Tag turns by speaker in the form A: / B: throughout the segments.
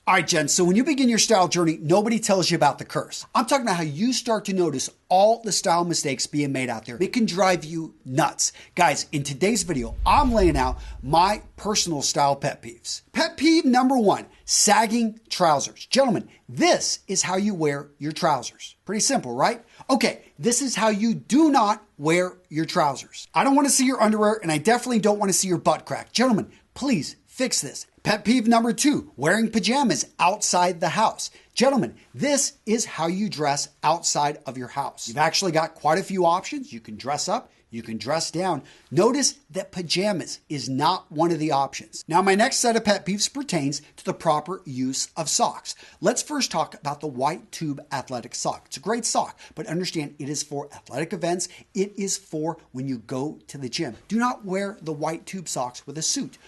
A: All right, Jen, so when you begin your style journey, nobody tells you about the curse. I'm talking about how you start to notice all the style mistakes being made out there. It can drive you nuts. Guys, in today's video, I'm laying out my personal style pet peeves. Pet peeve number 1, sagging trousers. Gentlemen, this is how you wear your trousers. Pretty simple, right? Okay, this is how you do not wear your trousers. I don't want to see your underwear, and I definitely don't want to see your butt crack. Gentlemen, please fix this. Pet peeve number 2, wearing pajamas outside the house. Gentlemen, this is how you dress outside of your house. You've actually got quite a few options. You can dress up, you can dress down. Notice that pajamas is not one of the options. Now, my next set of pet peeves pertains to the proper use of socks. Let's first talk about the white tube athletic sock. It's a great sock, but understand it is for athletic events. It is for when you go to the gym. Do not wear the white tube socks with a suit.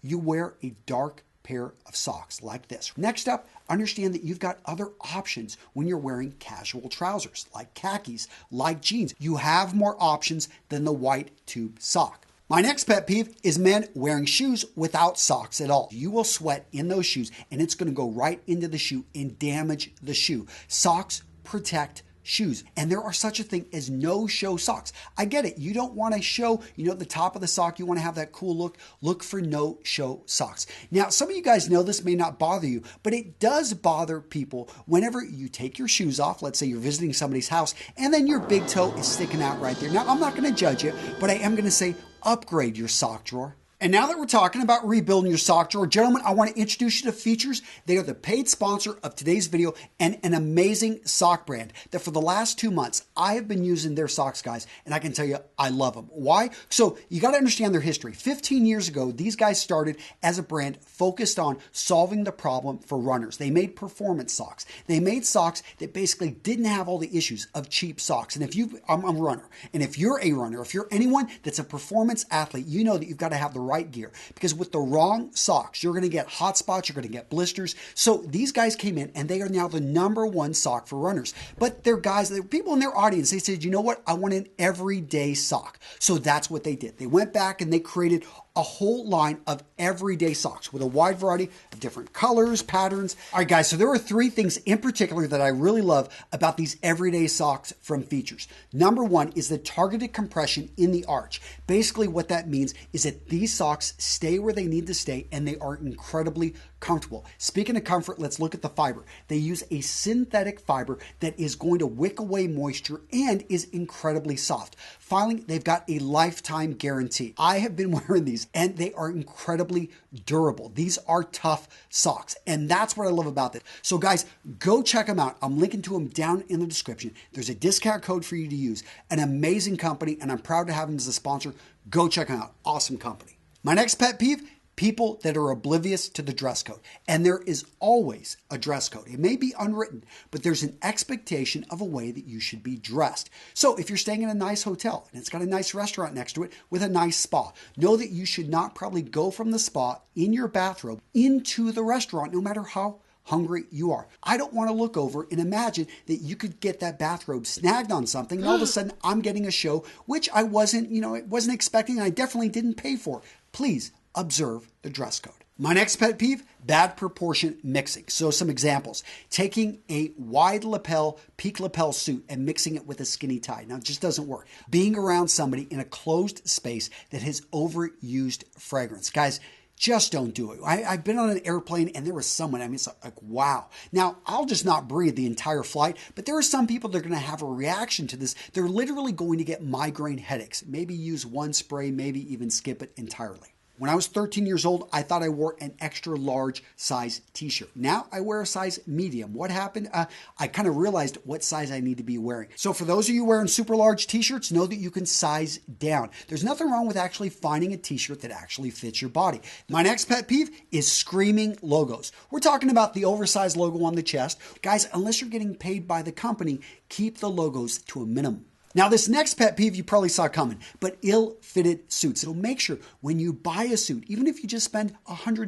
A: You wear a dark pair of socks like this. Next up, understand that you've got other options when you're wearing casual trousers, like khakis, like jeans. You have more options than the white tube sock. My next pet peeve is men wearing shoes without socks at all. You will sweat in those shoes, and it's going to go right into the shoe and damage the shoe. Socks protect shoes, and there are such a thing as no-show socks. I get it. You don't want to show, at the top of the sock, you want to have that cool look. Look for no-show socks. Now, some of you guys know this may not bother you, but it does bother people whenever you take your shoes off. Let's say you're visiting somebody's house, and then your big toe is sticking out right there. Now, I'm not going to judge you, but I am going to say upgrade your sock drawer. And now that we're talking about rebuilding your sock drawer, gentlemen, I want to introduce you to Features. They are the paid sponsor of today's video and an amazing sock brand that for the last 2 months, I have been using their socks, guys, and I can tell you, I love them. Why? So you got to understand their history. 15 years ago, these guys started as a brand focused on solving the problem for runners. They made performance socks. They made socks that basically didn't have all the issues of cheap socks. And I'm a runner, and if you're a runner, if you're anyone that's a performance athlete, you know that you've got to have the right gear, because with the wrong socks, you're going to get hot spots, you're going to get blisters. So these guys came in and they are now the #1 sock for runners. But they're people in their audience, they said, you know what? I want an everyday sock. So that's what they did. They went back and they created a whole line of everyday socks with a wide variety of different colors, patterns. All right, guys, so there are 3 things in particular that I really love about these everyday socks from Features. Number 1 is the targeted compression in the arch. Basically, what that means is that these socks stay where they need to stay and they are incredibly comfortable. Speaking of comfort, let's look at the fiber. They use a synthetic fiber that is going to wick away moisture and is incredibly soft. Finally, they've got a lifetime guarantee. I have been wearing these and they are incredibly durable. These are tough socks, and that's what I love about this. So guys, go check them out. I'm linking to them down in the description. There's a discount code for you to use. An amazing company, and I'm proud to have them as a sponsor. Go check them out. Awesome company. My next pet peeve, people that are oblivious to the dress code. And there is always a dress code. It may be unwritten, but there's an expectation of a way that you should be dressed. So if you're staying in a nice hotel and it's got a nice restaurant next to it with a nice spa, know that you should not probably go from the spa in your bathrobe into the restaurant, no matter how hungry you are. I don't want to look over and imagine that you could get that bathrobe snagged on something and all of a sudden I'm getting a show which I wasn't expecting, and I definitely didn't pay for. Please observe the dress code. My next pet peeve, bad proportion mixing. So some examples. Taking a wide lapel, peak lapel suit and mixing it with a skinny tie. Now, it just doesn't work. Being around somebody in a closed space that has overused fragrance. Guys, just don't do it. I've been on an airplane and there was someone, it's like, wow. Now, I'll just not breathe the entire flight, but there are some people that are going to have a reaction to this. They're literally going to get migraine headaches. Maybe use one spray, maybe even skip it entirely. When I was 13 years old, I thought I wore an extra large size t-shirt. Now I wear a size medium. What happened? I kind of realized what size I need to be wearing. So for those of you wearing super large t-shirts, know that you can size down. There's nothing wrong with actually finding a t-shirt that actually fits your body. My next pet peeve is screaming logos. We're talking about the oversized logo on the chest. Guys, unless you're getting paid by the company, keep the logos to a minimum. Now, this next pet peeve you probably saw coming, but ill-fitted suits. So make sure when you buy a suit, even if you just spend $100,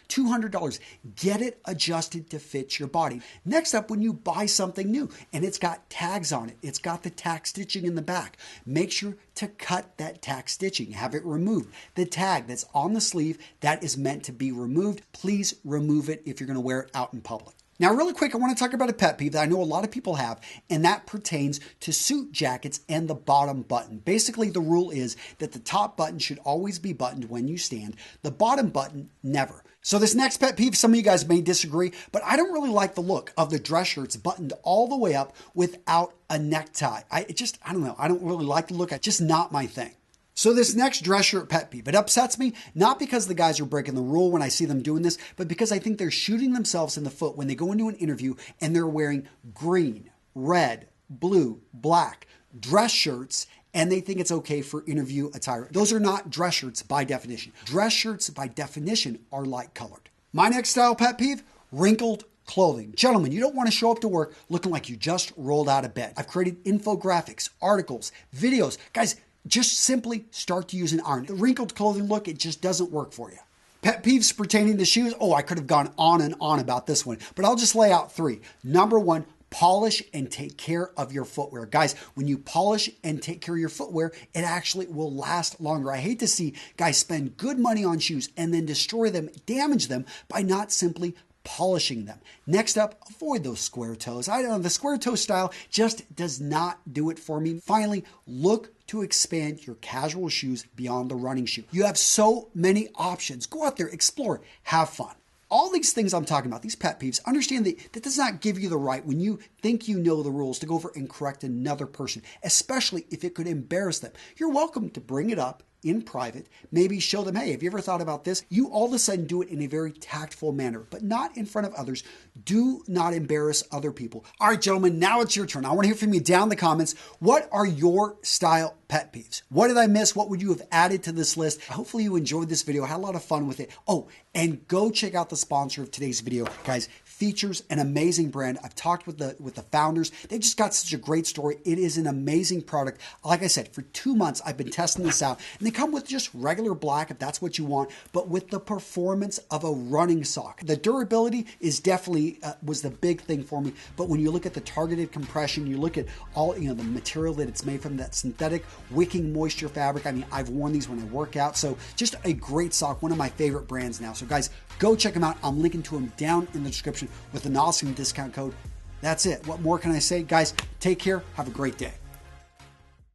A: $200, get it adjusted to fit your body. Next up, when you buy something new and it's got tags on it, it's got the tack stitching in the back, make sure to cut that tack stitching, have it removed. The tag that's on the sleeve, that is meant to be removed. Please remove it if you're going to wear it out in public. Now, really quick, I want to talk about a pet peeve that I know a lot of people have, and that pertains to suit jackets and the bottom button. Basically, the rule is that the top button should always be buttoned when you stand, the bottom button never. So this next pet peeve, some of you guys may disagree, but I don't really like the look of the dress shirts buttoned all the way up without a necktie. I don't know. I don't really like the look. It's just not my thing. So this next dress shirt pet peeve, it upsets me, not because the guys are breaking the rule when I see them doing this, but because I think they're shooting themselves in the foot when they go into an interview and they're wearing green, red, blue, black dress shirts, and they think it's okay for interview attire. Those are not dress shirts by definition. Dress shirts by definition are light colored. My next style pet peeve, wrinkled clothing. Gentlemen, you don't want to show up to work looking like you just rolled out of bed. I've created infographics, articles, videos. Guys, just simply start to use an iron. The wrinkled clothing look, it just doesn't work for you. Pet peeves pertaining to shoes. Oh, I could have gone on and on about this one, but I'll just lay out 3. Number 1, polish and take care of your footwear. Guys, when you polish and take care of your footwear, it actually will last longer. I hate to see guys spend good money on shoes and then destroy them, damage them by not simply polishing them. Next up, avoid those square toes. I don't know, the square toe style just does not do it for me. Finally, look to expand your casual shoes beyond the running shoe. You have so many options. Go out there, explore, have fun. All these things I'm talking about, these pet peeves, understand that does not give you the right when you think you know the rules to go over and correct another person, especially if it could embarrass them. You're welcome to bring it up in private, maybe show them, hey, have you ever thought about this? You all of a sudden do it in a very tactful manner, but not in front of others. Do not embarrass other people. All right, gentlemen, now it's your turn. I want to hear from you down in the comments. What are your style pet peeves? What did I miss? What would you have added to this list? Hopefully you enjoyed this video, had a lot of fun with it. Oh, and go check out the sponsor of today's video, guys. Features an amazing brand. I've talked with the founders. They've just got such a great story. It is an amazing product. Like I said, for 2 months, I've been testing this out, and they come with just regular black if that's what you want, but with the performance of a running sock. The durability is definitely was the big thing for me, but when you look at the targeted compression, you look at all, the material that it's made from, that synthetic wicking moisture fabric. I mean, I've worn these when I work out, so just a great sock, one of my favorite brands now. So guys, go check them out. I'm linking to them down in the description with an awesome discount code. That's it. What more can I say? Guys, take care. Have a great day.